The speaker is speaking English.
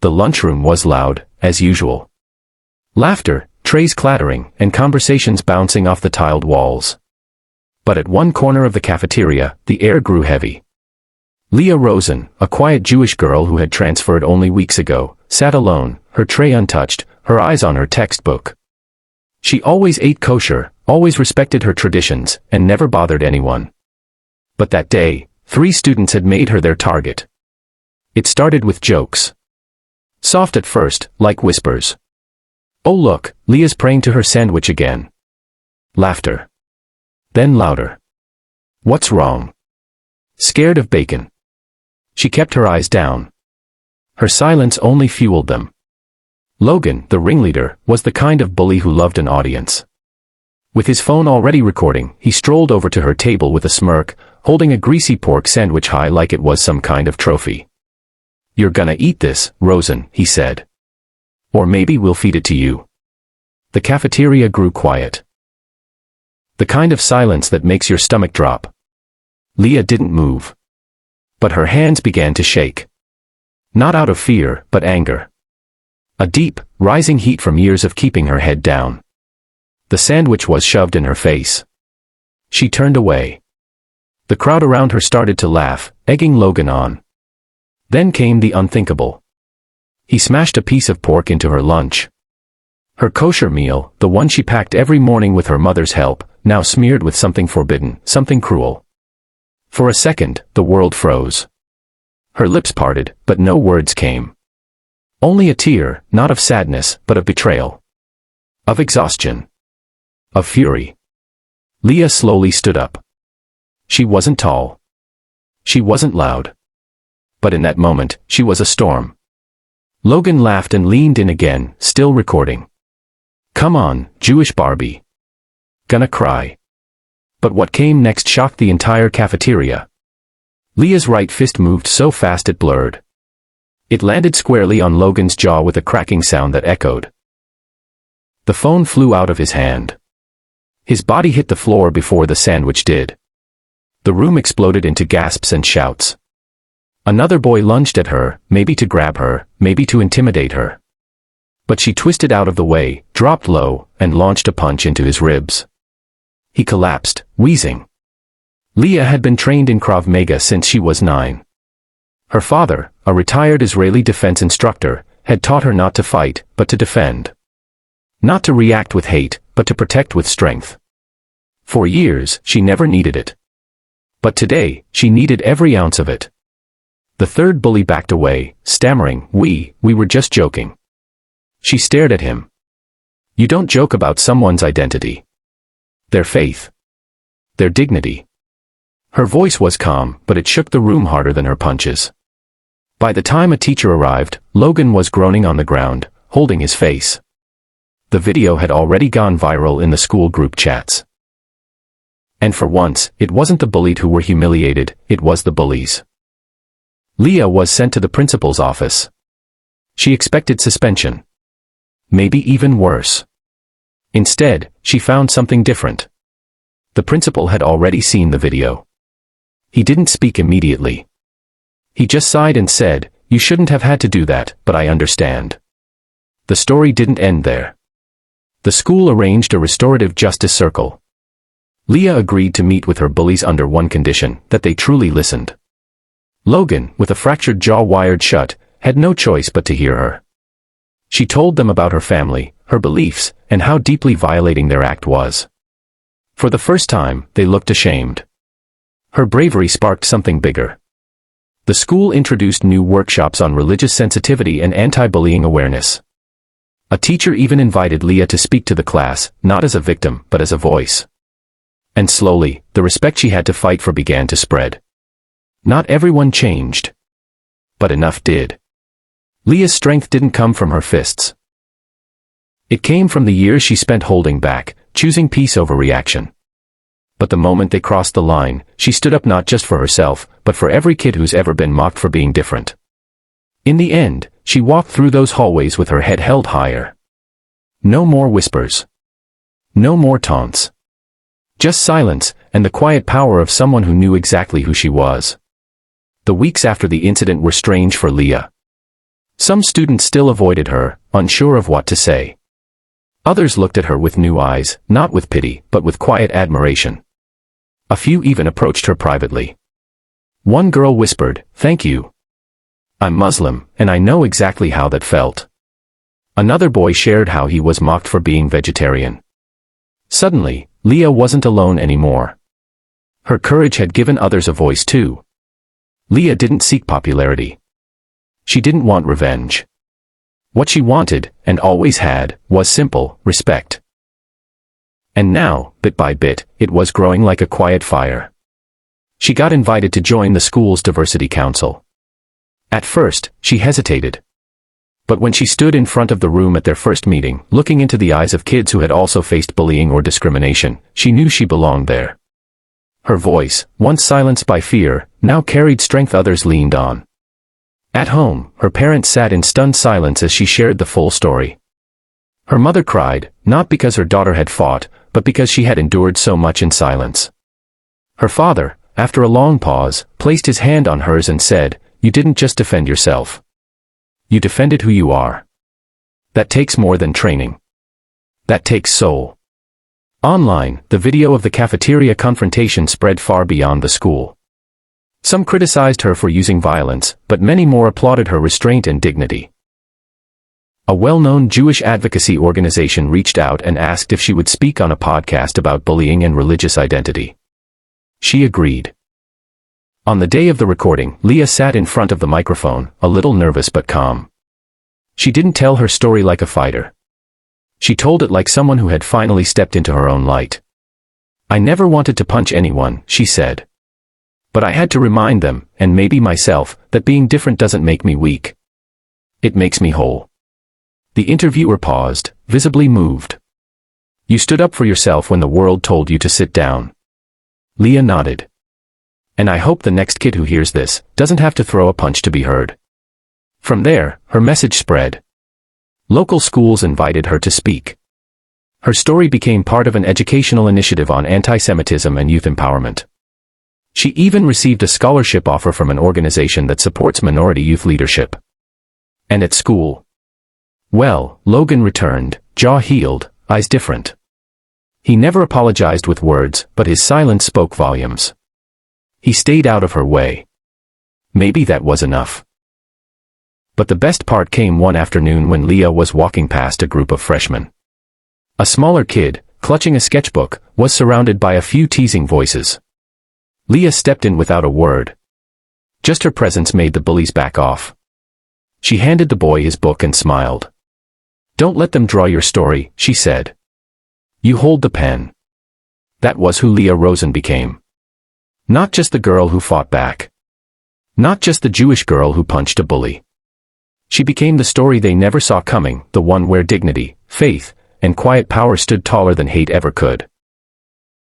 The lunchroom was loud, as usual. Laughter, trays clattering, and conversations bouncing off the tiled walls. But at one corner of the cafeteria, the air grew heavy. Leah Rosen, a quiet Jewish girl who had transferred only weeks ago, sat alone, her tray untouched, her eyes on her textbook. She always ate kosher, always respected her traditions, and never bothered anyone. But that day, 3 students had made her their target. It started with jokes. Soft at first, like whispers. "Oh look, Leah's praying to her sandwich again." Laughter. Then louder. "What's wrong? Scared of bacon?" She kept her eyes down. Her silence only fueled them. Logan, the ringleader, was the kind of bully who loved an audience. With his phone already recording, he strolled over to her table with a smirk, holding a greasy pork sandwich high like it was some kind of trophy. "You're gonna eat this, Rosen," he said. "Or maybe we'll feed it to you." The cafeteria grew quiet. The kind of silence that makes your stomach drop. Leah didn't move. But her hands began to shake. Not out of fear, but anger. A deep, rising heat from years of keeping her head down. The sandwich was shoved in her face. She turned away. The crowd around her started to laugh, egging Logan on. Then came the unthinkable. He smashed a piece of pork into her lunch. Her kosher meal, the one she packed every morning with her mother's help, now smeared with something forbidden, something cruel. For a second, the world froze. Her lips parted, but no words came. Only a tear, not of sadness, but of betrayal. Of exhaustion. Of fury. Leah slowly stood up. She wasn't tall. She wasn't loud. But in that moment, she was a storm. Logan laughed and leaned in again, still recording. "Come on, Jewish Barbie. Gonna cry." But what came next shocked the entire cafeteria. Leah's right fist moved so fast it blurred. It landed squarely on Logan's jaw with a cracking sound that echoed. The phone flew out of his hand. His body hit the floor before the sandwich did. The room exploded into gasps and shouts. Another boy lunged at her, maybe to grab her, maybe to intimidate her. But she twisted out of the way, dropped low, and launched a punch into his ribs. He collapsed, wheezing. Leah had been trained in Krav Maga since she was 9. Her father, a retired Israeli defense instructor, had taught her not to fight, but to defend. Not to react with hate, but to protect with strength. For years, she never needed it. But today, she needed every ounce of it. The third bully backed away, stammering, we were just joking." She stared at him. You don't joke about someone's identity. Their faith. Their dignity. Her voice was calm, but it shook the room harder than her punches. By the time a teacher arrived, Logan was groaning on the ground, holding his face. The video had already gone viral in the school group chats. And for once, it wasn't the bullied who were humiliated, it was the bullies. Leah was sent to the principal's office. She expected suspension. Maybe even worse. Instead, she found something different. The principal had already seen the video. He didn't speak immediately. He just sighed and said, "You shouldn't have had to do that, but I understand." The story didn't end there. The school arranged a restorative justice circle. Leah agreed to meet with her bullies under one condition, that they truly listened. Logan, with a fractured jaw wired shut, had no choice but to hear her. She told them about her family, her beliefs, and how deeply violating their act was. For the first time, they looked ashamed. Her bravery sparked something bigger. The school introduced new workshops on religious sensitivity and anti-bullying awareness. A teacher even invited Leah to speak to the class, not as a victim, but as a voice. And slowly, the respect she had to fight for began to spread. Not everyone changed. But enough did. Leah's strength didn't come from her fists. It came from the years she spent holding back, choosing peace over reaction. But the moment they crossed the line, she stood up not just for herself, but for every kid who's ever been mocked for being different. In the end, she walked through those hallways with her head held higher. No more whispers. No more taunts. Just silence, and the quiet power of someone who knew exactly who she was. The weeks after the incident were strange for Leah. Some students still avoided her, unsure of what to say. Others looked at her with new eyes, not with pity, but with quiet admiration. A few even approached her privately. One girl whispered, "Thank you. I'm Muslim, and I know exactly how that felt." Another boy shared how he was mocked for being vegetarian. Suddenly, Leah wasn't alone anymore. Her courage had given others a voice too. Leah didn't seek popularity. She didn't want revenge. What she wanted, and always had, was simple respect. And now, bit by bit, it was growing like a quiet fire. She got invited to join the school's diversity council. At first, she hesitated. But when she stood in front of the room at their first meeting, looking into the eyes of kids who had also faced bullying or discrimination, she knew she belonged there. Her voice, once silenced by fear, now carried strength others leaned on. At home, her parents sat in stunned silence as she shared the full story. Her mother cried, not because her daughter had fought, but because she had endured so much in silence. Her father, after a long pause, placed his hand on hers and said, "You didn't just defend yourself. You defended who you are. That takes more than training. That takes soul." Online, the video of the cafeteria confrontation spread far beyond the school. Some criticized her for using violence, but many more applauded her restraint and dignity. A well-known Jewish advocacy organization reached out and asked if she would speak on a podcast about bullying and religious identity. She agreed. On the day of the recording, Leah sat in front of the microphone, a little nervous but calm. She didn't tell her story like a fighter. She told it like someone who had finally stepped into her own light. "I never wanted to punch anyone," she said. "But I had to remind them, and maybe myself, that being different doesn't make me weak. It makes me whole." The interviewer paused, visibly moved. "You stood up for yourself when the world told you to sit down." Leah nodded. "And I hope the next kid who hears this doesn't have to throw a punch to be heard." From there, her message spread. Local schools invited her to speak. Her story became part of an educational initiative on anti-Semitism and youth empowerment. She even received a scholarship offer from an organization that supports minority youth leadership. And at school? Well, Logan returned, jaw healed, eyes different. He never apologized with words, but his silence spoke volumes. He stayed out of her way. Maybe that was enough. But the best part came one afternoon when Leah was walking past a group of freshmen. A smaller kid, clutching a sketchbook, was surrounded by a few teasing voices. Leah stepped in without a word. Just her presence made the bullies back off. She handed the boy his book and smiled. "Don't let them draw your story," she said. "You hold the pen." That was who Leah Rosen became. Not just the girl who fought back. Not just the Jewish girl who punched a bully. She became the story they never saw coming, the one where dignity, faith, and quiet power stood taller than hate ever could.